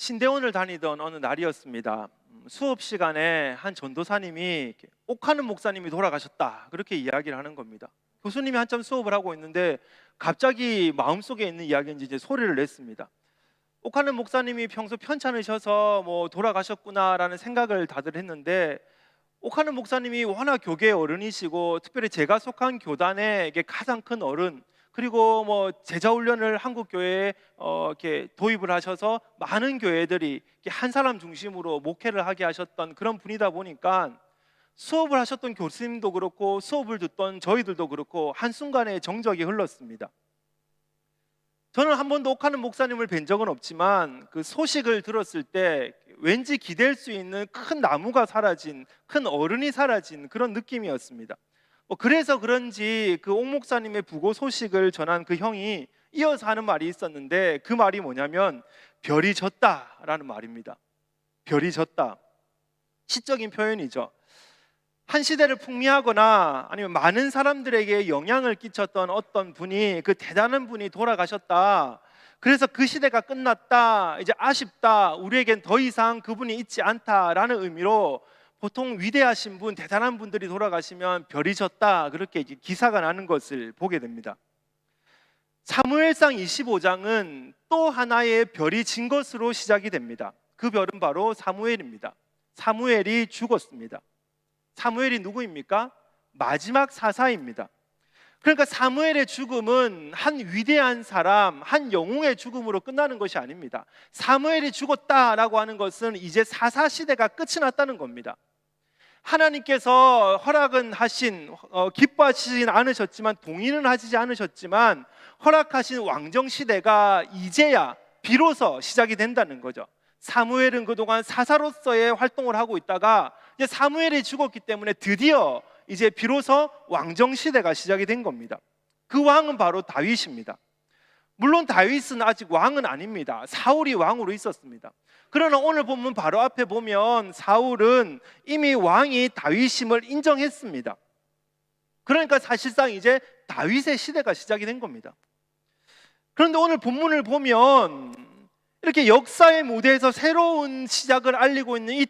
신대원을 다니던 어느 날이었습니다. 수업 시간에 한 전도사님이 옥하는 목사님이 돌아가셨다 그렇게 이야기를 하는 겁니다. 교수님이 한참 수업을 하고 있는데 갑자기 마음속에 있는 이야기인지 이제 소리를 냈습니다. 옥하는 목사님이 평소 편찮으셔서 돌아가셨구나라는 생각을 다들 했는데, 옥하는 목사님이 워낙 교계의 어른이시고 특별히 제가 속한 교단의 가장 큰 어른, 그리고 제자 훈련을 한국 교회에 이렇게 도입을 하셔서 많은 교회들이 한 사람 중심으로 목회를 하게 하셨던 그런 분이다 보니까 수업을 하셨던 교수님도 그렇고 수업을 듣던 저희들도 그렇고 한순간에 정적이 흘렀습니다. 저는 한 번도 옥하는 목사님을 뵌 적은 없지만 그 소식을 들었을 때 왠지 기댈 수 있는 큰 나무가 사라진, 큰 어른이 사라진 그런 느낌이었습니다. 그래서 그런지 그 옥 목사님의 부고 소식을 전한 그 형이 이어서 하는 말이 있었는데, 그 말이 뭐냐면 별이 졌다라는 말입니다. 별이 졌다. 시적인 표현이죠. 한 시대를 풍미하거나 아니면 많은 사람들에게 영향을 끼쳤던 어떤 분이, 그 대단한 분이 돌아가셨다, 그래서 그 시대가 끝났다, 이제 아쉽다, 우리에겐 더 이상 그분이 있지 않다라는 의미로 보통 위대하신 분, 대단한 분들이 돌아가시면 별이 졌다 그렇게 기사가 나는 것을 보게 됩니다. 사무엘상 25장은 또 하나의 별이 진 것으로 시작이 됩니다. 그 별은 바로 사무엘입니다. 사무엘이 죽었습니다. 사무엘이 누구입니까? 마지막 사사입니다. 그러니까 사무엘의 죽음은 한 위대한 사람, 한 영웅의 죽음으로 끝나는 것이 아닙니다. 사무엘이 죽었다라고 하는 것은 이제 사사 시대가 끝이 났다는 겁니다. 하나님께서 허락은 하신, 기뻐하시진 않으셨지만, 동의는 하시지 않으셨지만 허락하신 왕정 시대가 이제야 비로소 시작이 된다는 거죠. 사무엘은 그동안 사사로서의 활동을 하고 있다가 이제 사무엘이 죽었기 때문에 드디어 이제 비로소 왕정 시대가 시작이 된 겁니다. 그 왕은 바로 다윗입니다. 물론 다윗은 아직 왕은 아닙니다. 사울이 왕으로 있었습니다. 그러나 오늘 본문 바로 앞에 보면 사울은 이미 왕이 다윗임을 인정했습니다. 그러니까 사실상 이제 다윗의 시대가 시작이 된 겁니다. 그런데 오늘 본문을 보면 이렇게 역사의 무대에서 새로운 시작을 알리고 있는 이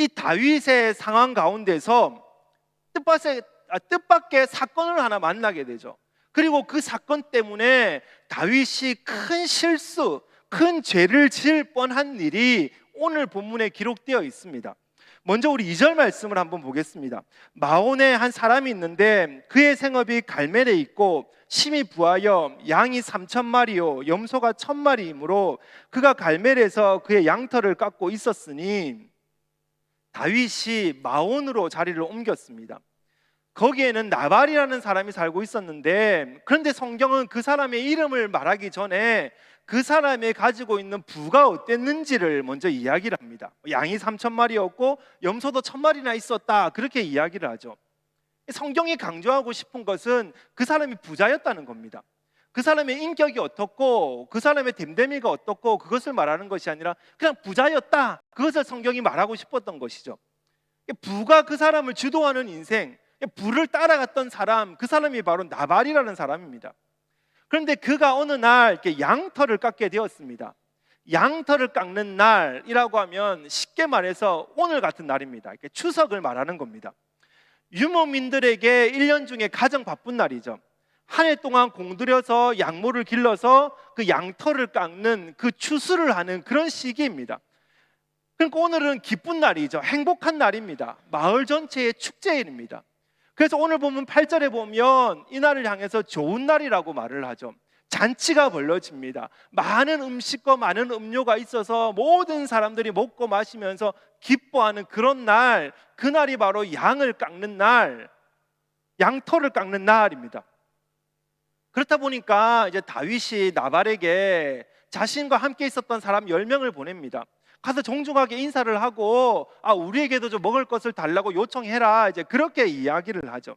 다윗의 상황 가운데서 뜻밖의 사건을 하나 만나게 되죠. 그리고 그 사건 때문에 다윗이 큰 실수, 큰 죄를 지을 뻔한 일이 오늘 본문에 기록되어 있습니다. 먼저 우리 2절 말씀을 한번 보겠습니다. 마온에 한 사람이 있는데 그의 생업이 갈멜에 있고 심히 부하여 양이 3,000마리요 염소가 1,000마리이므로 그가 갈멜에서 그의 양털을 깎고 있었으니 다윗이 마온으로 자리를 옮겼습니다. 거기에는 나발이라는 사람이 살고 있었는데, 그런데 성경은 그 사람의 이름을 말하기 전에 그 사람이 가지고 있는 부가 어땠는지를 먼저 이야기를 합니다. 양이 3,000마리였고 염소도 1,000마리나 있었다 그렇게 이야기를 하죠. 성경이 강조하고 싶은 것은 그 사람이 부자였다는 겁니다. 그 사람의 인격이 어떻고 그 사람의 됨됨이가 어떻고 그것을 말하는 것이 아니라 그냥 부자였다, 그것을 성경이 말하고 싶었던 것이죠. 부가 그 사람을 주도하는 인생, 부를 따라갔던 사람, 그 사람이 바로 나발이라는 사람입니다. 그런데 그가 어느 날 이렇게 양털을 깎게 되었습니다. 양털을 깎는 날이라고 하면 쉽게 말해서 오늘 같은 날입니다. 이렇게 추석을 말하는 겁니다. 유목민들에게 1년 중에 가장 바쁜 날이죠. 한 해 동안 공들여서 양모를 길러서 그 양털을 깎는 그 추수를 하는 그런 시기입니다. 그러니까 오늘은 기쁜 날이죠. 행복한 날입니다. 마을 전체의 축제일입니다. 그래서 오늘 보면 8절에 보면 이 날을 향해서 좋은 날이라고 말을 하죠. 잔치가 벌어집니다. 많은 음식과 많은 음료가 있어서 모든 사람들이 먹고 마시면서 기뻐하는 그런 날, 그날이 바로 양을 깎는 날, 양털을 깎는 날입니다. 그렇다 보니까 이제 다윗이 나발에게 자신과 함께 있었던 사람 10명을 보냅니다. 가서 정중하게 인사를 하고 우리에게도 좀 먹을 것을 달라고 요청해라, 이제 그렇게 이야기를 하죠.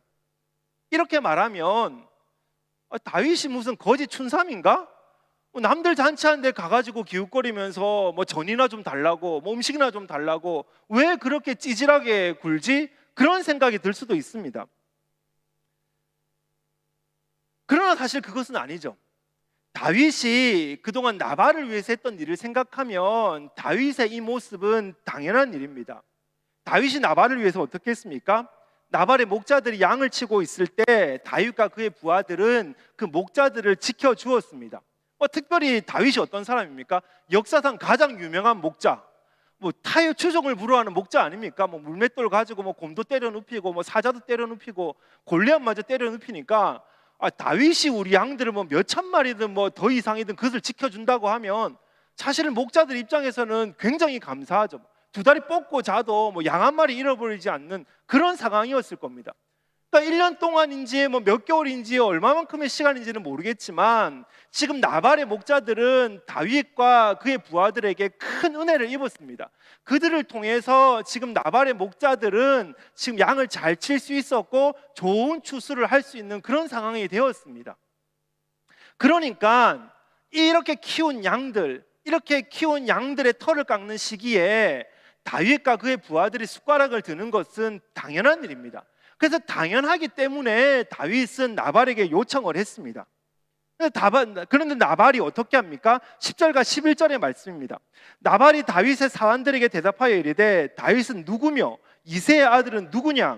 이렇게 말하면 다윗이 무슨 거지 춘삼인가? 남들 잔치하는데 가가지고 기웃거리면서 전이나 좀 달라고, 음식이나 좀 달라고 왜 그렇게 찌질하게 굴지? 그런 생각이 들 수도 있습니다. 그러나 사실 그것은 아니죠. 다윗이 그동안 나발을 위해서 했던 일을 생각하면 다윗의 이 모습은 당연한 일입니다. 다윗이 나발을 위해서 어떻게 했습니까? 나발의 목자들이 양을 치고 있을 때 다윗과 그의 부하들은 그 목자들을 지켜주었습니다. 특별히 다윗이 어떤 사람입니까? 역사상 가장 유명한 목자, 타의 추종을 불허하는 목자 아닙니까? 물맷돌 가지고 곰도 때려 눕히고 사자도 때려 눕히고 골리앗마저 때려 눕히니까 다윗이 우리 양들을 몇 천 마리든 더 이상이든 그것을 지켜준다고 하면 사실은 목자들 입장에서는 굉장히 감사하죠. 두 다리 뻗고 자도 양 한 마리 잃어버리지 않는 그런 상황이었을 겁니다. 그러니까 1년 동안인지 몇 개월인지 얼마만큼의 시간인지는 모르겠지만 지금 나발의 목자들은 다윗과 그의 부하들에게 큰 은혜를 입었습니다. 그들을 통해서 지금 나발의 목자들은 지금 양을 잘 칠 수 있었고 좋은 추수를 할 수 있는 그런 상황이 되었습니다. 그러니까 이렇게 키운 양들의 털을 깎는 시기에 다윗과 그의 부하들이 숟가락을 드는 것은 당연한 일입니다. 그래서 당연하기 때문에 다윗은 나발에게 요청을 했습니다. 그런데 나발이 어떻게 합니까? 10절과 11절의 말씀입니다. 나발이 다윗의 사환들에게 대답하여 이르되 다윗은 누구며 이새의 아들은 누구냐?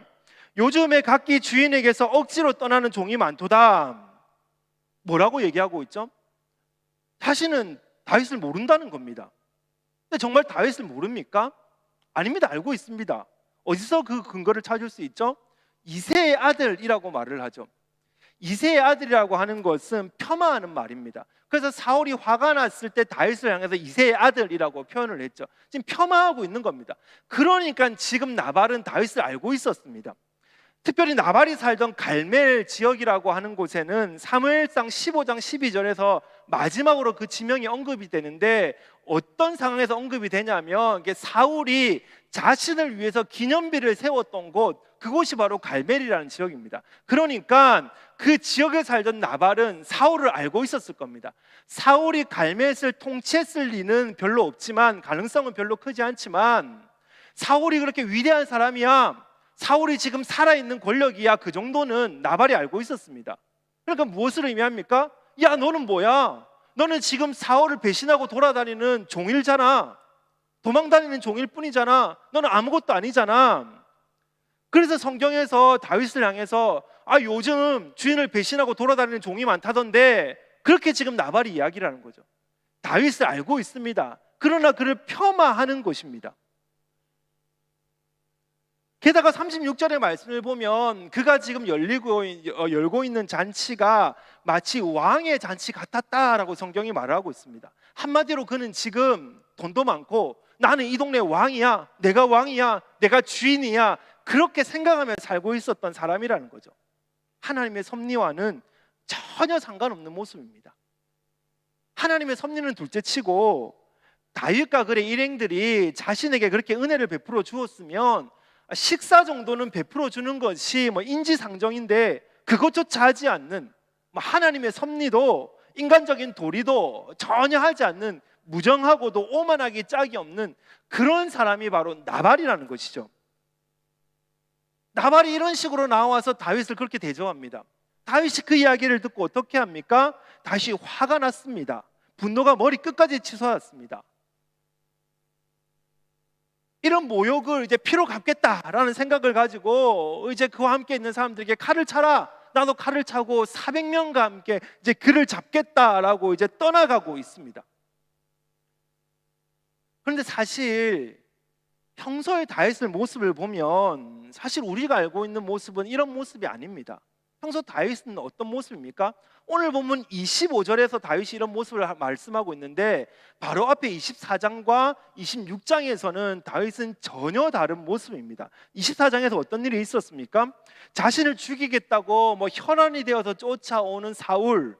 요즘에 각기 주인에게서 억지로 떠나는 종이 많도다. 뭐라고 얘기하고 있죠? 자신은 다윗을 모른다는 겁니다. 근데 정말 다윗을 모릅니까? 아닙니다. 알고 있습니다. 어디서 그 근거를 찾을 수 있죠? 이새의 아들이라고 말을 하죠. 이새의 아들이라고 하는 것은 폄하하는 말입니다. 그래서 사울이 화가 났을 때 다윗을 향해서 이새의 아들이라고 표현을 했죠. 지금 폄하하고 있는 겁니다. 그러니까 지금 나발은 다윗을 알고 있었습니다. 특별히 나발이 살던 갈멜 지역이라고 하는 곳에는 사무엘상 15장 12절에서 마지막으로 그 지명이 언급이 되는데 어떤 상황에서 언급이 되냐면 사울이 자신을 위해서 기념비를 세웠던 곳, 그곳이 바로 갈멜이라는 지역입니다. 그러니까 그 지역에 살던 나발은 사울을 알고 있었을 겁니다. 사울이 갈멜을 통치했을 리는 별로 없지만, 가능성은 별로 크지 않지만 사울이 그렇게 위대한 사람이야, 사울이 지금 살아있는 권력이야, 그 정도는 나발이 알고 있었습니다. 그러니까 무엇을 의미합니까? 야, 너는 뭐야? 너는 지금 사울을 배신하고 돌아다니는 종일잖아. 도망다니는 종일 뿐이잖아. 너는 아무것도 아니잖아. 그래서 성경에서 다윗을 향해서 요즘 주인을 배신하고 돌아다니는 종이 많다던데, 그렇게 지금 나발이 이야기를 하는 거죠. 다윗을 알고 있습니다. 그러나 그를 폄하하는 것입니다. 게다가 36절의 말씀을 보면 그가 지금 열고 있는 잔치가 마치 왕의 잔치 같았다라고 성경이 말을 하고 있습니다. 한마디로 그는 지금 돈도 많고 나는 이 동네 왕이야, 내가 주인이야, 그렇게 생각하며 살고 있었던 사람이라는 거죠. 하나님의 섭리와는 전혀 상관없는 모습입니다. 하나님의 섭리는 둘째치고 다윗과 그의 일행들이 자신에게 그렇게 은혜를 베풀어 주었으면 식사 정도는 베풀어 주는 것이 인지상정인데 그것조차 하지 않는, 하나님의 섭리도 인간적인 도리도 전혀 하지 않는 무정하고도 오만하기 짝이 없는 그런 사람이 바로 나발이라는 것이죠. 나발이 이런 식으로 나와서 다윗을 그렇게 대접합니다. 다윗이 그 이야기를 듣고 어떻게 합니까? 다시 화가 났습니다. 분노가 머리 끝까지 치솟았습니다. 이런 모욕을 이제 피로 갚겠다라는 생각을 가지고 이제 그와 함께 있는 사람들에게 칼을 차라, 나도 칼을 차고 400명과 함께 이제 그를 잡겠다라고 이제 떠나가고 있습니다. 그런데 사실 평소의 다윗의 모습을 보면 사실 우리가 알고 있는 모습은 이런 모습이 아닙니다. 평소 다윗은 어떤 모습입니까? 오늘 보면 25절에서 다윗이 이런 모습을 말씀하고 있는데 바로 앞에 24장과 26장에서는 다윗은 전혀 다른 모습입니다. 24장에서 어떤 일이 있었습니까? 자신을 죽이겠다고 혈안이 되어서 쫓아오는 사울,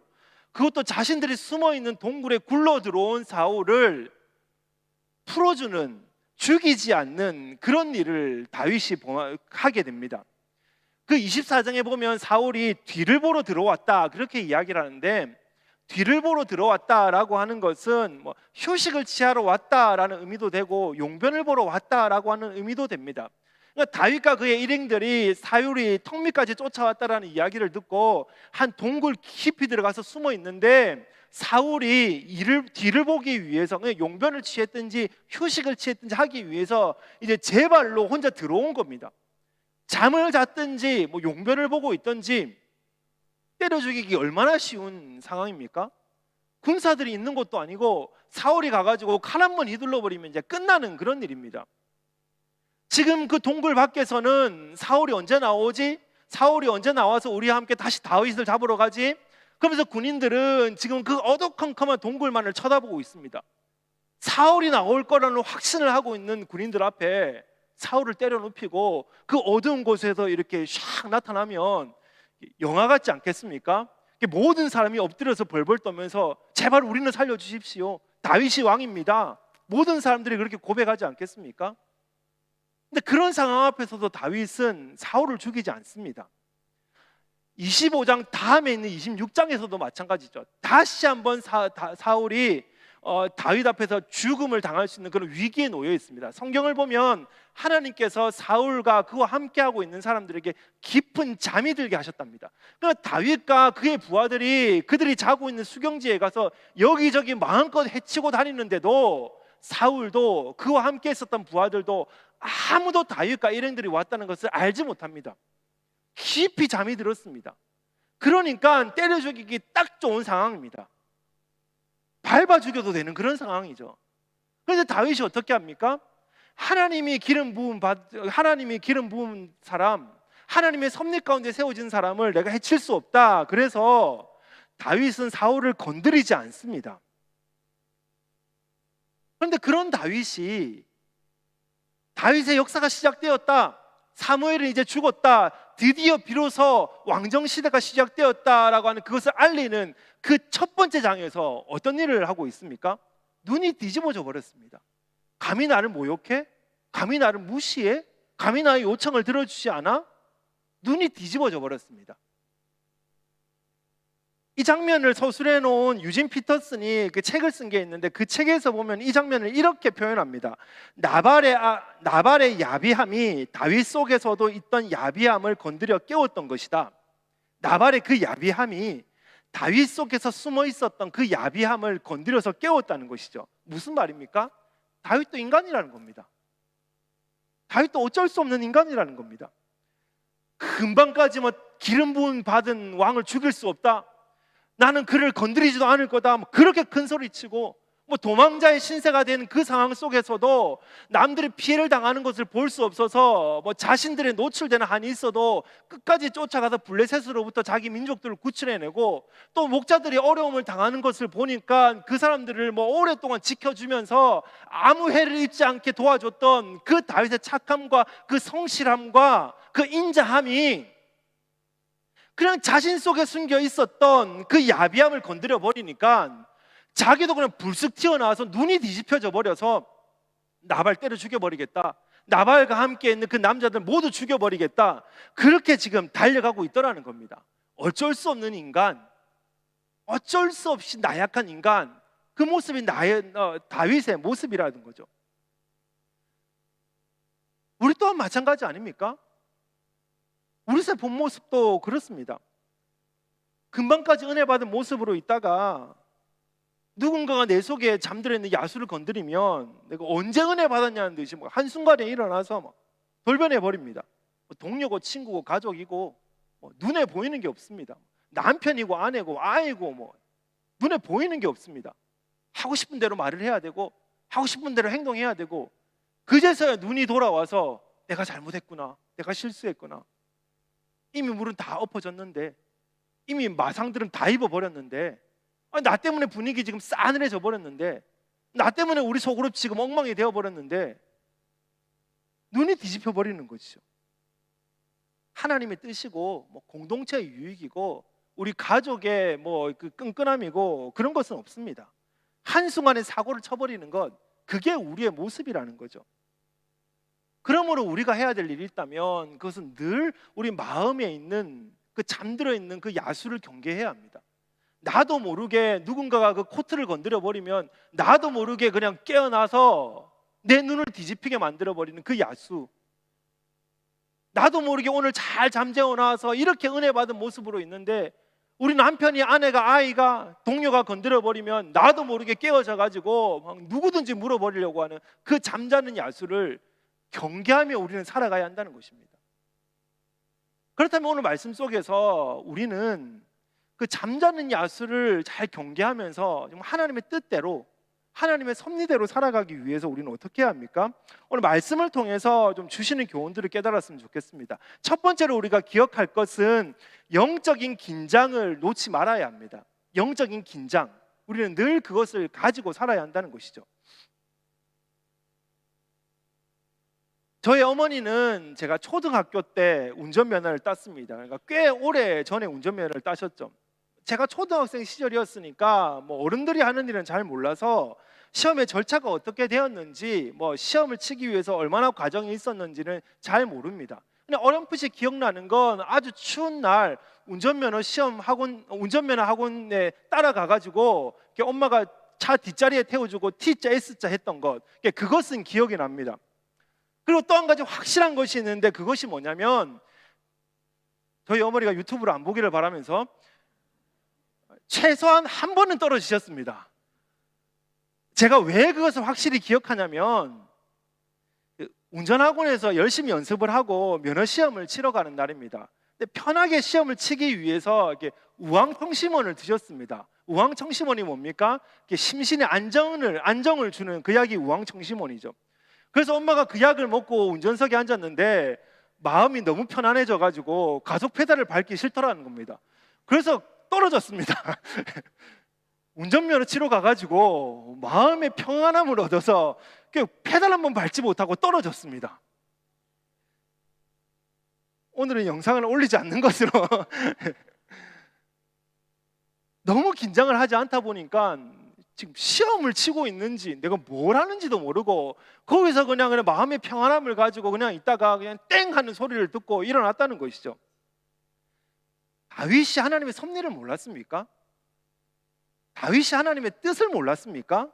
그것도 자신들이 숨어있는 동굴에 굴러 들어온 사울을 풀어주는, 죽이지 않는 그런 일을 다윗이 하게 됩니다. 그 24장에 보면 사울이 뒤를 보러 들어왔다 그렇게 이야기를 하는데, 뒤를 보러 들어왔다라고 하는 것은 휴식을 취하러 왔다라는 의미도 되고 용변을 보러 왔다라고 하는 의미도 됩니다. 그러니까 다윗과 그의 일행들이 사울이 턱밑까지 쫓아왔다라는 이야기를 듣고 한 동굴 깊이 들어가서 숨어 있는데 사울이 뒤를 보기 위해서 그냥 용변을 취했든지 휴식을 취했든지 하기 위해서 이제 제 발로 혼자 들어온 겁니다. 잠을 잤든지 뭐 용변을 보고 있든지 때려 죽이기 얼마나 쉬운 상황입니까? 군사들이 있는 것도 아니고 사울이 가가지고 칼 한 번 휘둘러 버리면 이제 끝나는 그런 일입니다. 지금 그 동굴 밖에서는 사울이 언제 나오지? 사울이 언제 나와서 우리와 함께 다시 다윗을 잡으러 가지? 그러면서 군인들은 지금 그 어두컴컴한 동굴만을 쳐다보고 있습니다. 사울이 나올 거라는 확신을 하고 있는 군인들 앞에 사울을 때려 눕히고 그 어두운 곳에서 이렇게 샥 나타나면 영화 같지 않겠습니까? 모든 사람이 엎드려서 벌벌 떠면서 제발 우리는 살려주십시오, 다윗이 왕입니다, 모든 사람들이 그렇게 고백하지 않겠습니까? 근데 그런 상황 앞에서도 다윗은 사울을 죽이지 않습니다. 25장 다음에 있는 26장에서도 마찬가지죠. 다시 한번 사울이 다윗 앞에서 죽음을 당할 수 있는 그런 위기에 놓여 있습니다. 성경을 보면 하나님께서 사울과 그와 함께하고 있는 사람들에게 깊은 잠이 들게 하셨답니다. 그러니까 다윗과 그의 부하들이 그들이 자고 있는 수경지에 가서 여기저기 마음껏 헤치고 다니는데도 사울도 그와 함께 있었던 부하들도 아무도 다윗과 일행들이 왔다는 것을 알지 못합니다. 깊이 잠이 들었습니다. 그러니까 때려 죽이기 딱 좋은 상황입니다. 밟아 죽여도 되는 그런 상황이죠. 그런데 다윗이 어떻게 합니까? 하나님이 기름 부은 사람, 하나님의 섭리 가운데 세워진 사람을 내가 해칠 수 없다. 그래서 다윗은 사울을 건드리지 않습니다. 그런데 그런 다윗의 역사가 시작되었다, 사무엘은 이제 죽었다, 드디어 비로소 왕정 시대가 시작되었다라고 하는 그것을 알리는 그 첫 번째 장에서 어떤 일을 하고 있습니까? 눈이 뒤집어져 버렸습니다. 감히 나를 모욕해? 감히 나를 무시해? 감히 나의 요청을 들어주지 않아? 눈이 뒤집어져 버렸습니다. 이 장면을 서술해 놓은 유진 피터슨이 그 책을 쓴 게 있는데 그 책에서 보면 이 장면을 이렇게 표현합니다. 나발의 야비함이 다윗 속에서도 있던 야비함을 건드려 깨웠던 것이다. 나발의 그 야비함이 다윗 속에서 숨어 있었던 그 야비함을 건드려서 깨웠다는 것이죠. 무슨 말입니까? 다윗도 인간이라는 겁니다. 다윗도 어쩔 수 없는 인간이라는 겁니다. 금방까지 기름 부음 받은 왕을 죽일 수 없다, 나는 그를 건드리지도 않을 거다, 그렇게 큰 소리치고 도망자의 신세가 된 그 상황 속에서도 남들이 피해를 당하는 것을 볼 수 없어서 자신들의 노출되는 한이 있어도 끝까지 쫓아가서 블레셋으로부터 자기 민족들을 구출해내고, 또 목자들이 어려움을 당하는 것을 보니까 그 사람들을 오랫동안 지켜주면서 아무 해를 입지 않게 도와줬던 그 다윗의 착함과 그 성실함과 그 인자함이 그냥 자신 속에 숨겨 있었던 그 야비함을 건드려 버리니까 자기도 그냥 불쑥 튀어나와서 눈이 뒤집혀져 버려서 나발 때려 죽여버리겠다, 나발과 함께 있는 그 남자들 모두 죽여버리겠다, 그렇게 지금 달려가고 있더라는 겁니다. 어쩔 수 없는 인간, 어쩔 수 없이 나약한 인간, 그 모습이 다윗의 모습이라는 거죠. 우리 또한 마찬가지 아닙니까? 우리의 본 모습도 그렇습니다. 금방까지 은혜 받은 모습으로 있다가 누군가가 내 속에 잠들어 있는 야수를 건드리면 내가 언제 은혜 받았냐는 듯이 한순간에 일어나서 돌변해 버립니다. 동료고 친구고 가족이고 눈에 보이는 게 없습니다. 남편이고 아내고 아이고 눈에 보이는 게 없습니다. 하고 싶은 대로 말을 해야 되고 하고 싶은 대로 행동해야 되고, 그제서야 눈이 돌아와서 내가 잘못했구나, 내가 실수했구나. 이미 물은 다 엎어졌는데, 이미 마상들은 다 입어버렸는데, 나 때문에 분위기 지금 싸늘해져 버렸는데, 나 때문에 우리 소그룹 지금 엉망이 되어버렸는데, 눈이 뒤집혀 버리는 것이죠. 하나님의 뜻이고 공동체의 유익이고 우리 가족의 그 끈끈함이고 그런 것은 없습니다. 한순간에 사고를 쳐버리는 것, 그게 우리의 모습이라는 거죠. 그러므로 우리가 해야 될 일이 있다면 그것은 늘 우리 마음에 있는 그 잠들어 있는 그 야수를 경계해야 합니다. 나도 모르게 누군가가 그 코트를 건드려 버리면 나도 모르게 그냥 깨어나서 내 눈을 뒤집히게 만들어 버리는 그 야수, 나도 모르게 오늘 잘 잠재워 놔서 이렇게 은혜 받은 모습으로 있는데 우리 남편이, 아내가, 아이가, 동료가 건드려 버리면 나도 모르게 깨어져 가지고 막 누구든지 물어버리려고 하는 그 잠자는 야수를 경계하며 우리는 살아가야 한다는 것입니다. 그렇다면 오늘 말씀 속에서 우리는 그 잠자는 야수를 잘 경계하면서 하나님의 뜻대로, 하나님의 섭리대로 살아가기 위해서 우리는 어떻게 해야 합니까? 오늘 말씀을 통해서 좀 주시는 교훈들을 깨달았으면 좋겠습니다. 첫 번째로 우리가 기억할 것은 영적인 긴장을 놓지 말아야 합니다. 영적인 긴장, 우리는 늘 그것을 가지고 살아야 한다는 것이죠. 저희 어머니는 제가 초등학교 때 운전면허를 땄습니다. 그러니까 꽤 오래 전에 운전면허를 따셨죠. 제가 초등학생 시절이었으니까 뭐 어른들이 하는 일은 잘 몰라서 시험의 절차가 어떻게 되었는지, 뭐 시험을 치기 위해서 얼마나 과정이 있었는지는 잘 모릅니다. 그냥 어렴풋이 기억나는 건 아주 추운 날 운전면허 학원에 따라가 가지고 엄마가 차 뒷자리에 태워주고 T자 S자 했던 것, 그것은 기억이 납니다. 그리고 또 한 가지 확실한 것이 있는데, 그것이 뭐냐면 저희 어머니가 유튜브를 안 보기를 바라면서 최소한 한 번은 떨어지셨습니다. 제가 왜 그것을 확실히 기억하냐면 운전학원에서 열심히 연습을 하고 면허시험을 치러 가는 날입니다. 근데 편하게 시험을 치기 위해서 이렇게 우황청심원을 드셨습니다. 우황청심원이 뭡니까? 심신의 안정을 주는 그 약이 우황청심원이죠. 그래서 엄마가 그 약을 먹고 운전석에 앉았는데 마음이 너무 편안해져 가지고 가속 페달을 밟기 싫더라는 겁니다. 그래서 떨어졌습니다. 운전면허 치러 가가지고 마음의 평안함을 얻어서 페달 한번 밟지 못하고 떨어졌습니다. 오늘은 영상을 올리지 않는 것으로 너무 긴장을 하지 않다 보니까 지금 시험을 치고 있는지 내가 뭘 하는지도 모르고 거기서 그냥 마음의 평안함을 가지고 그냥 있다가 그냥 땡 하는 소리를 듣고 일어났다는 것이죠. 다윗이 하나님의 섭리를 몰랐습니까? 다윗이 하나님의 뜻을 몰랐습니까?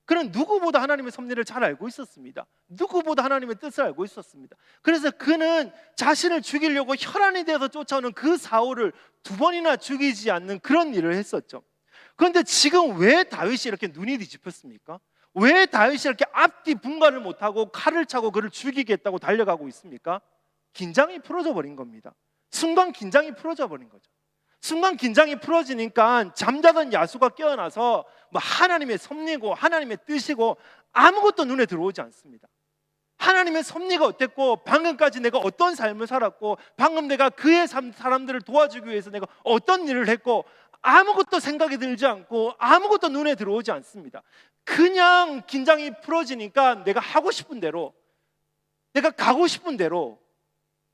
그는 누구보다 하나님의 섭리를 잘 알고 있었습니다. 누구보다 하나님의 뜻을 알고 있었습니다. 그래서 그는 자신을 죽이려고 혈안이 되어서 쫓아오는 그 사울을 2번이나 죽이지 않는 그런 일을 했었죠. 그런데 지금 왜 다윗이 이렇게 눈이 뒤집혔습니까? 왜 다윗이 이렇게 앞뒤 분간을 못하고 칼을 차고 그를 죽이겠다고 달려가고 있습니까? 긴장이 풀어져 버린 겁니다. 순간 긴장이 풀어져 버린 거죠. 순간 긴장이 풀어지니까 잠자던 야수가 깨어나서 하나님의 섭리고 하나님의 뜻이고 아무것도 눈에 들어오지 않습니다. 하나님의 섭리가 어땠고, 방금까지 내가 어떤 삶을 살았고, 방금 내가 그의 사람들을 도와주기 위해서 내가 어떤 일을 했고, 아무것도 생각이 들지 않고 아무것도 눈에 들어오지 않습니다. 그냥 긴장이 풀어지니까 내가 하고 싶은 대로, 내가 가고 싶은 대로,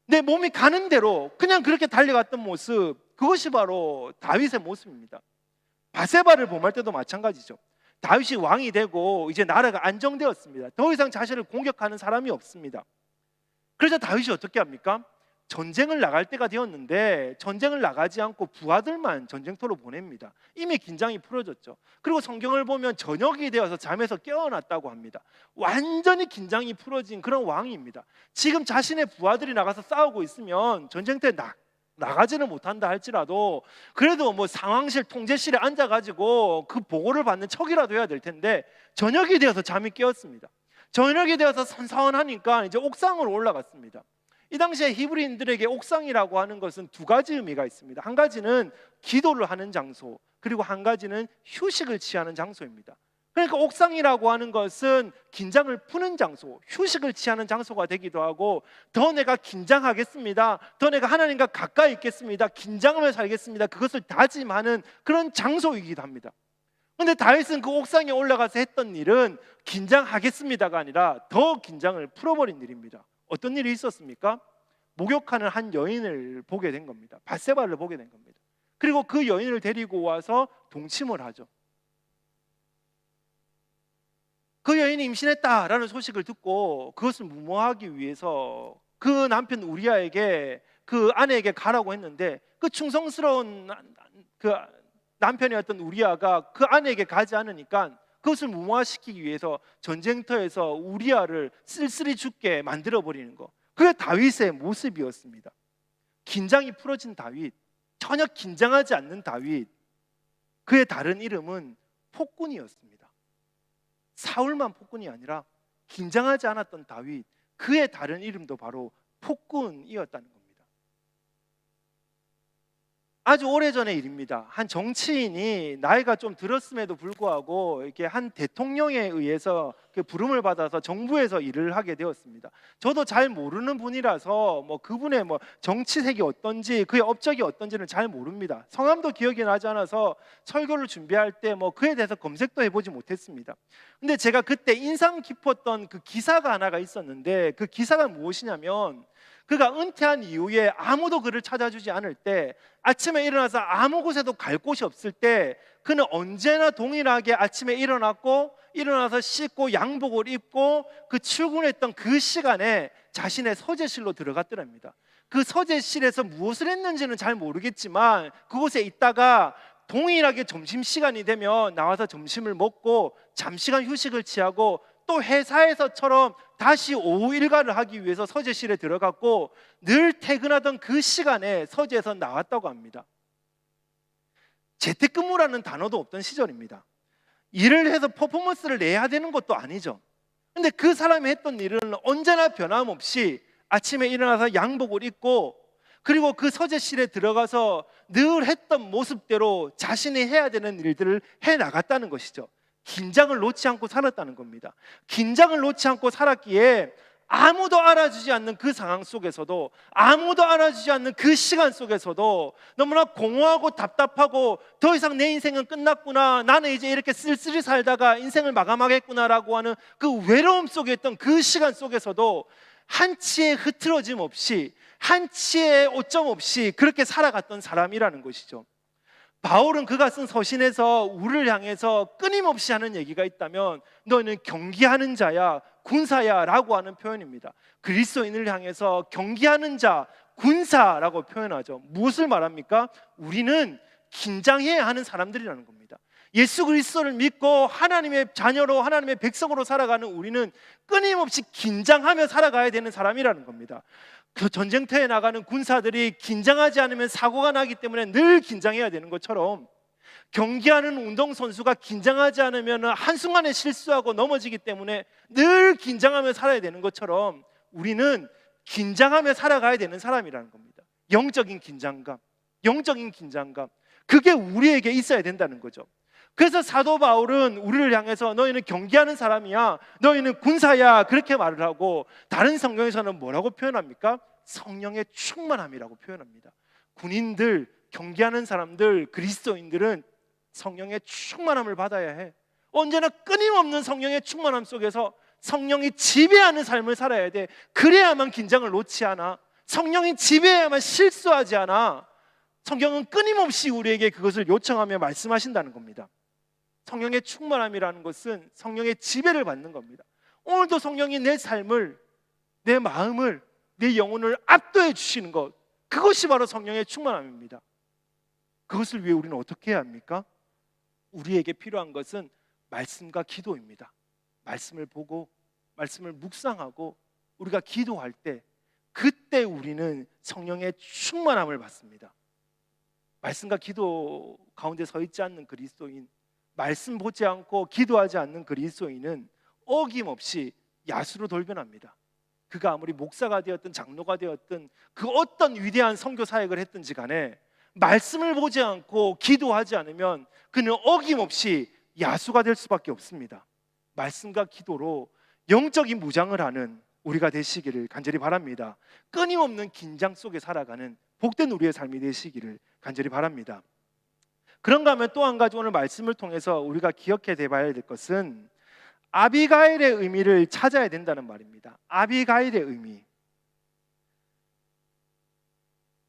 내 몸이 가는 대로 그냥 그렇게 달려갔던 모습, 그것이 바로 다윗의 모습입니다. 바세바를 범할 때도 마찬가지죠. 다윗이 왕이 되고 이제 나라가 안정되었습니다. 더 이상 자신을 공격하는 사람이 없습니다. 그래서 다윗이 어떻게 합니까? 전쟁을 나갈 때가 되었는데 전쟁을 나가지 않고 부하들만 전쟁터로 보냅니다. 이미 긴장이 풀어졌죠. 그리고 성경을 보면 저녁이 되어서 잠에서 깨어났다고 합니다. 완전히 긴장이 풀어진 그런 왕입니다. 지금 자신의 부하들이 나가서 싸우고 있으면 전쟁터에 나가지는 못한다 할지라도 그래도 상황실 통제실에 앉아가지고 그 보고를 받는 척이라도 해야 될 텐데, 저녁이 되어서 잠이 깨었습니다. 저녁이 되어서 선선하니까 이제 옥상으로 올라갔습니다. 이 당시에 히브리인들에게 옥상이라고 하는 것은 2가지 의미가 있습니다. 한 가지는 기도를 하는 장소, 그리고 한 가지는 휴식을 취하는 장소입니다. 그러니까 옥상이라고 하는 것은 긴장을 푸는 장소, 휴식을 취하는 장소가 되기도 하고, 더 내가 긴장하겠습니다, 더 내가 하나님과 가까이 있겠습니다, 긴장하며 살겠습니다, 그것을 다짐하는 그런 장소이기도 합니다. 그런데 다윗은 그 옥상에 올라가서 했던 일은 긴장하겠습니다가 아니라 더 긴장을 풀어버린 일입니다. 어떤 일이 있었습니까? 목욕하는 한 여인을 보게 된 겁니다. 밧세바를 보게 된 겁니다. 그리고 그 여인을 데리고 와서 동침을 하죠. 그 여인이 임신했다라는 소식을 듣고 그것을 무모하기 위해서 그 남편 우리아에게, 그 아내에게 가라고 했는데, 그 충성스러운 그 남편이었던 우리아가 그 아내에게 가지 않으니까 그것을 무모화시키기 위해서 전쟁터에서 우리아를 쓸쓸히 죽게 만들어버리는 것, 그게 다윗의 모습이었습니다. 긴장이 풀어진 다윗, 전혀 긴장하지 않는 다윗, 그의 다른 이름은 폭군이었습니다. 사울만 폭군이 아니라 긴장하지 않았던 다윗, 그의 다른 이름도 바로 폭군이었다는 겁니다. 아주 오래전의 일입니다. 한 정치인이 나이가 좀 들었음에도 불구하고 이렇게 한 대통령에 의해서 부름을 받아서 정부에서 일을 하게 되었습니다. 저도 잘 모르는 분이라서 그분의 정치색이 어떤지, 그의 업적이 어떤지는 잘 모릅니다. 성함도 기억이 나지 않아서 설교를 준비할 때 그에 대해서 검색도 해보지 못했습니다. 근데 제가 그때 인상 깊었던 그 기사가 하나가 있었는데, 그 기사가 무엇이냐면, 그가 은퇴한 이후에 아무도 그를 찾아주지 않을 때, 아침에 일어나서 아무 곳에도 갈 곳이 없을 때, 그는 언제나 동일하게 아침에 일어나서 씻고 양복을 입고 그 출근했던 그 시간에 자신의 서재실로 들어갔더랍니다. 그 서재실에서 무엇을 했는지는 잘 모르겠지만 그곳에 있다가 동일하게 점심시간이 되면 나와서 점심을 먹고 잠시간 휴식을 취하고 또 회사에서처럼 다시 오후 일과를 하기 위해서 서재실에 들어갔고, 늘 퇴근하던 그 시간에 서재에서 나왔다고 합니다. 재택근무라는 단어도 없던 시절입니다. 일을 해서 퍼포먼스를 내야 되는 것도 아니죠. 근데 그 사람이 했던 일은 언제나 변함없이 아침에 일어나서 양복을 입고, 그리고 그 서재실에 들어가서 늘 했던 모습대로 자신이 해야 되는 일들을 해나갔다는 것이죠. 긴장을 놓지 않고 살았다는 겁니다. 긴장을 놓지 않고 살았기에 아무도 알아주지 않는 그 상황 속에서도, 아무도 알아주지 않는 그 시간 속에서도 너무나 공허하고 답답하고 더 이상 내 인생은 끝났구나, 나는 이제 이렇게 쓸쓸히 살다가 인생을 마감하겠구나라고 하는 그 외로움 속에 있던 그 시간 속에서도 한치의 흐트러짐 없이, 한치의 오점 없이 그렇게 살아갔던 사람이라는 것이죠. 바울은 그가 쓴 서신에서 우리를 향해서 끊임없이 하는 얘기가 있다면 너는 경기하는 자야, 군사야 라고 하는 표현입니다. 그리스도인을 향해서 경기하는 자, 군사라고 표현하죠. 무엇을 말합니까? 우리는 긴장해야 하는 사람들이라는 겁니다. 예수 그리스도를 믿고 하나님의 자녀로, 하나님의 백성으로 살아가는 우리는 끊임없이 긴장하며 살아가야 되는 사람이라는 겁니다. 그 전쟁터에 나가는 군사들이 긴장하지 않으면 사고가 나기 때문에 늘 긴장해야 되는 것처럼, 경기하는 운동선수가 긴장하지 않으면 한순간에 실수하고 넘어지기 때문에 늘 긴장하며 살아야 되는 것처럼 우리는 긴장하며 살아가야 되는 사람이라는 겁니다. 영적인 긴장감, 그게 우리에게 있어야 된다는 거죠. 그래서 사도 바울은 우리를 향해서 너희는 경기하는 사람이야, 너희는 군사야, 그렇게 말을 하고, 다른 성경에서는 뭐라고 표현합니까? 성령의 충만함이라고 표현합니다. 군인들, 경기하는 사람들, 그리스도인들은 성령의 충만함을 받아야 해. 언제나 끊임없는 성령의 충만함 속에서 성령이 지배하는 삶을 살아야 돼. 그래야만 긴장을 놓지 않아. 성령이 지배해야만 실수하지 않아. 성경은 끊임없이 우리에게 그것을 요청하며 말씀하신다는 겁니다. 성령의 충만함이라는 것은 성령의 지배를 받는 겁니다. 오늘도 성령이 내 삶을, 내 마음을, 내 영혼을 압도해 주시는 것, 그것이 바로 성령의 충만함입니다. 그것을 위해 우리는 어떻게 해야 합니까? 우리에게 필요한 것은 말씀과 기도입니다. 말씀을 보고 말씀을 묵상하고 우리가 기도할 때, 그때 우리는 성령의 충만함을 받습니다. 말씀과 기도 가운데 서 있지 않는 그리스도인, 말씀 보지 않고 기도하지 않는 그리스도인은 어김없이 야수로 돌변합니다. 그가 아무리 목사가 되었든 장로가 되었든 그 어떤 위대한 선교 사역을 했든지 간에 말씀을 보지 않고 기도하지 않으면 그는 어김없이 야수가 될 수밖에 없습니다. 말씀과 기도로 영적인 무장을 하는 우리가 되시기를 간절히 바랍니다. 끊임없는 긴장 속에 살아가는 복된 우리의 삶이 되시기를 간절히 바랍니다. 그런가 하면 또 한 가지 오늘 말씀을 통해서 우리가 기억해 봐야 될 것은 아비가일의 의미를 찾아야 된다는 말입니다. 아비가일의 의미.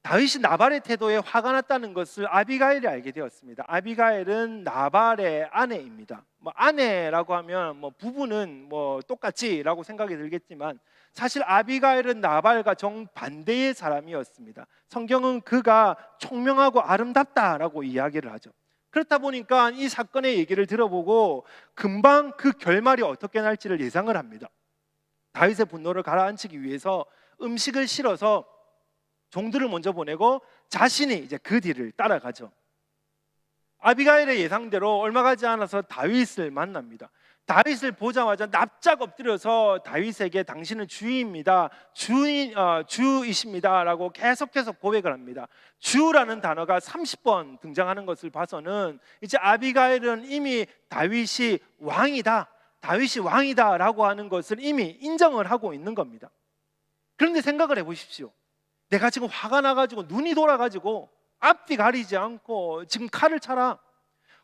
다윗이 나발의 태도에 화가 났다는 것을 아비가일이 알게 되었습니다. 아비가일은 나발의 아내입니다. 아내라고 하면 부부는 똑같지라고 생각이 들겠지만 사실 아비가일은 나발과 정반대의 사람이었습니다. 성경은 그가 총명하고 아름답다라고 이야기를 하죠. 그렇다 보니까 이 사건의 얘기를 들어보고 금방 그 결말이 어떻게 날지를 예상을 합니다. 다윗의 분노를 가라앉히기 위해서 음식을 실어서 종들을 먼저 보내고 자신이 이제 그 뒤를 따라가죠. 아비가일의 예상대로 얼마 가지 않아서 다윗을 만납니다. 다윗을 보자마자 납작 엎드려서 다윗에게 당신은 주입니다, 주이십니다라고 계속해서 고백을 합니다. 주라는 단어가 30번 등장하는 것을 봐서는 이제 아비가일은 이미 다윗이 왕이다라고 하는 것을 이미 인정을 하고 있는 겁니다. 그런데 생각을 해보십시오. 내가 지금 화가 나가지고 눈이 돌아가지고 앞뒤 가리지 않고 지금 칼을 차라.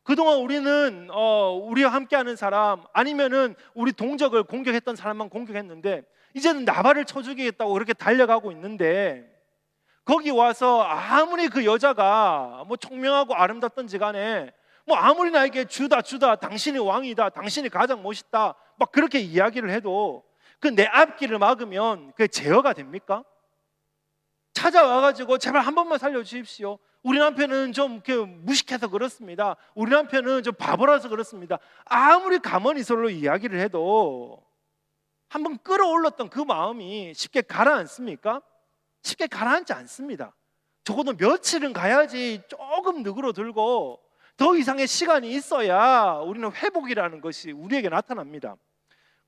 그동안 우리는 우리와 함께하는 사람 아니면은 우리 동족을 공격했던 사람만 공격했는데 이제는 나발을 쳐 죽이겠다고 그렇게 달려가고 있는데 거기 와서 아무리 그 여자가 뭐 총명하고 아름답던지 간에 뭐 아무리 나에게 주다 당신이 왕이다, 당신이 가장 멋있다 막 그렇게 이야기를 해도 그 내 앞길을 막으면 그게 제어가 됩니까? 찾아와가지고 제발 한 번만 살려주십시오. 우리 남편은 좀 이렇게 무식해서 그렇습니다. 우리 남편은 좀 바보라서 그렇습니다. 아무리 가만히 서로 이야기를 해도 한번 끌어올렸던 그 마음이 쉽게 가라앉습니까? 쉽게 가라앉지 않습니다. 적어도 며칠은 가야지 조금 누그러들고 더 이상의 시간이 있어야 우리는 회복이라는 것이 우리에게 나타납니다.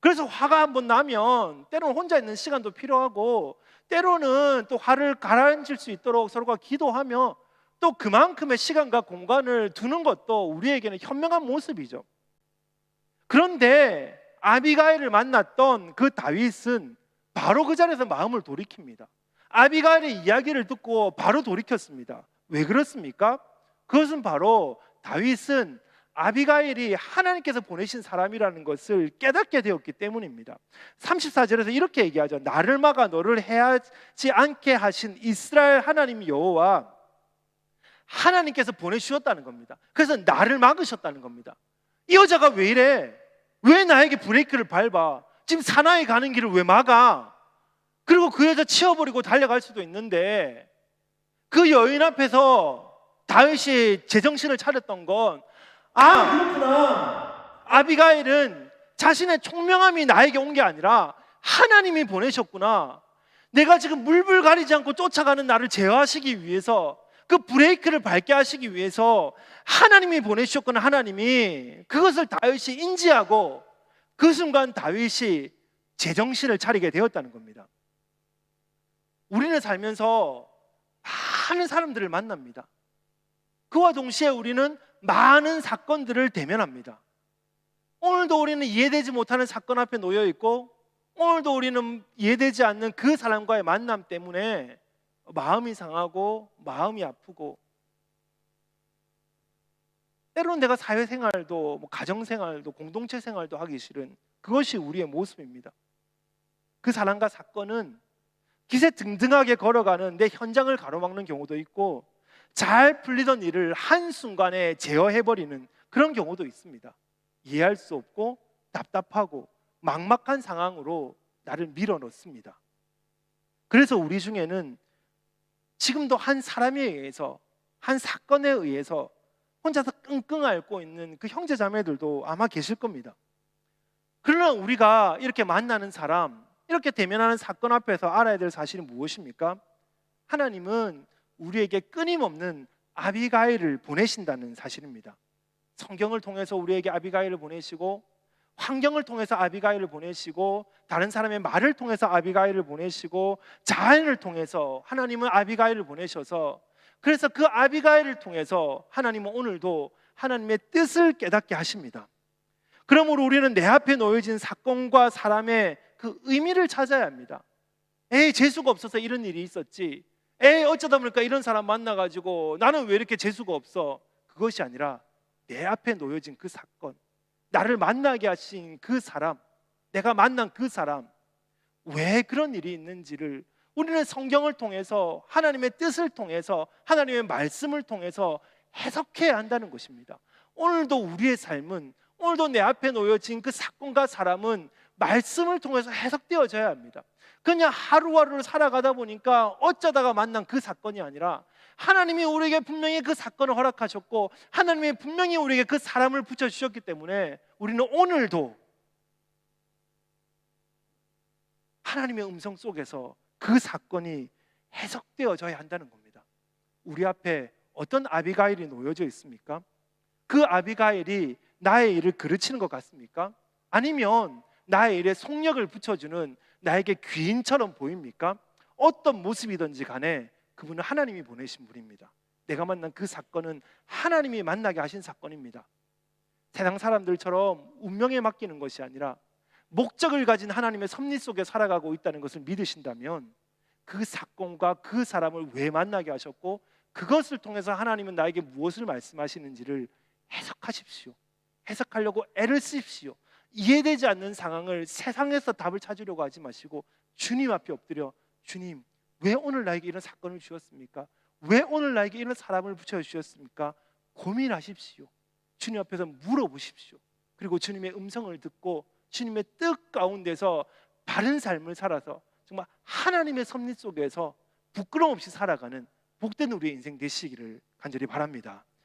그래서 화가 한번 나면 때로는 혼자 있는 시간도 필요하고 때로는 또 화를 가라앉힐 수 있도록 서로가 기도하며 또 그만큼의 시간과 공간을 두는 것도 우리에게는 현명한 모습이죠. 그런데 아비가일을 만났던 그 다윗은 바로 그 자리에서 마음을 돌이킵니다. 아비가일의 이야기를 듣고 바로 돌이켰습니다. 왜 그렇습니까? 그것은 바로 다윗은 아비가일이 하나님께서 보내신 사람이라는 것을 깨닫게 되었기 때문입니다. 34절에서 이렇게 얘기하죠. 나를 막아 너를 해하지 않게 하신 이스라엘 하나님 여호와, 하나님께서 보내주셨다는 겁니다. 그래서 나를 막으셨다는 겁니다. 이 여자가 왜 이래? 왜 나에게 브레이크를 밟아? 지금 사나이 가는 길을 왜 막아? 그리고 그 여자 치워버리고 달려갈 수도 있는데 그 여인 앞에서 다윗이 제정신을 차렸던 건 그렇구나, 아비가일은 자신의 총명함이 나에게 온 게 아니라 하나님이 보내셨구나. 내가 지금 물불 가리지 않고 쫓아가는 나를 제어하시기 위해서, 그 브레이크를 밟게 하시기 위해서 하나님이 보내주셨구나. 하나님이 그것을 다윗이 인지하고 그 순간 다윗이 제정신을 차리게 되었다는 겁니다. 우리는 살면서 많은 사람들을 만납니다. 그와 동시에 우리는 많은 사건들을 대면합니다. 오늘도 우리는 이해되지 못하는 사건 앞에 놓여 있고 오늘도 우리는 이해되지 않는 그 사람과의 만남 때문에 마음이 상하고 마음이 아프고 때로는 내가 사회생활도 가정생활도 공동체 생활도 하기 싫은 그것이 우리의 모습입니다. 그 사람과 사건은 기세 등등하게 걸어가는 내 현장을 가로막는 경우도 있고 잘 풀리던 일을 한순간에 제어해버리는 그런 경우도 있습니다. 이해할 수 없고 답답하고 막막한 상황으로 나를 밀어넣습니다. 그래서 우리 중에는 지금도 한 사람에 의해서, 한 사건에 의해서 혼자서 끙끙 앓고 있는 그 형제 자매들도 아마 계실 겁니다. 그러나 우리가 이렇게 만나는 사람, 이렇게 대면하는 사건 앞에서 알아야 될 사실은 무엇입니까? 하나님은 우리에게 끊임없는 아비가일을 보내신다는 사실입니다. 성경을 통해서 우리에게 아비가일을 보내시고, 환경을 통해서 아비가일을 보내시고, 다른 사람의 말을 통해서 아비가일을 보내시고, 자연을 통해서 하나님은 아비가일을 보내셔서, 그래서 그 아비가일을 통해서 하나님은 오늘도 하나님의 뜻을 깨닫게 하십니다. 그러므로 우리는 내 앞에 놓여진 사건과 사람의 그 의미를 찾아야 합니다. 재수가 없어서 이런 일이 있었지, 어쩌다 보니까 이런 사람 만나가지고 나는 왜 이렇게 재수가 없어. 그것이 아니라 내 앞에 놓여진 그 사건, 나를 만나게 하신 그 사람, 내가 만난 그 사람, 왜 그런 일이 있는지를 우리는 성경을 통해서, 하나님의 뜻을 통해서, 하나님의 말씀을 통해서 해석해야 한다는 것입니다. 오늘도 우리의 삶은, 오늘도 내 앞에 놓여진 그 사건과 사람은 말씀을 통해서 해석되어져야 합니다. 그냥 하루하루를 살아가다 보니까 어쩌다가 만난 그 사건이 아니라 하나님이 우리에게 분명히 그 사건을 허락하셨고 하나님이 분명히 우리에게 그 사람을 붙여주셨기 때문에 우리는 오늘도 하나님의 음성 속에서 그 사건이 해석되어져야 한다는 겁니다. 우리 앞에 어떤 아비가일이 놓여져 있습니까? 그 아비가일이 나의 일을 그르치는 것 같습니까? 아니면 나의 일에 속력을 붙여주는 나에게 귀인처럼 보입니까? 어떤 모습이든지 간에 그분은 하나님이 보내신 분입니다. 내가 만난 그 사건은 하나님이 만나게 하신 사건입니다. 세상 사람들처럼 운명에 맡기는 것이 아니라 목적을 가진 하나님의 섭리 속에 살아가고 있다는 것을 믿으신다면 그 사건과 그 사람을 왜 만나게 하셨고 그것을 통해서 하나님은 나에게 무엇을 말씀하시는지를 해석하십시오. 해석하려고 애를 쓰십시오. 이해되지 않는 상황을 세상에서 답을 찾으려고 하지 마시고 주님 앞에 엎드려 주님, 왜 오늘 나에게 이런 사건을 주셨습니까? 왜 오늘 나에게 이런 사람을 붙여주셨습니까? 고민하십시오. 주님 앞에서 물어보십시오. 그리고 주님의 음성을 듣고 주님의 뜻 가운데서 바른 삶을 살아서 정말 하나님의 섭리 속에서 부끄러움 없이 살아가는 복된 우리의 인생 되시기를 간절히 바랍니다.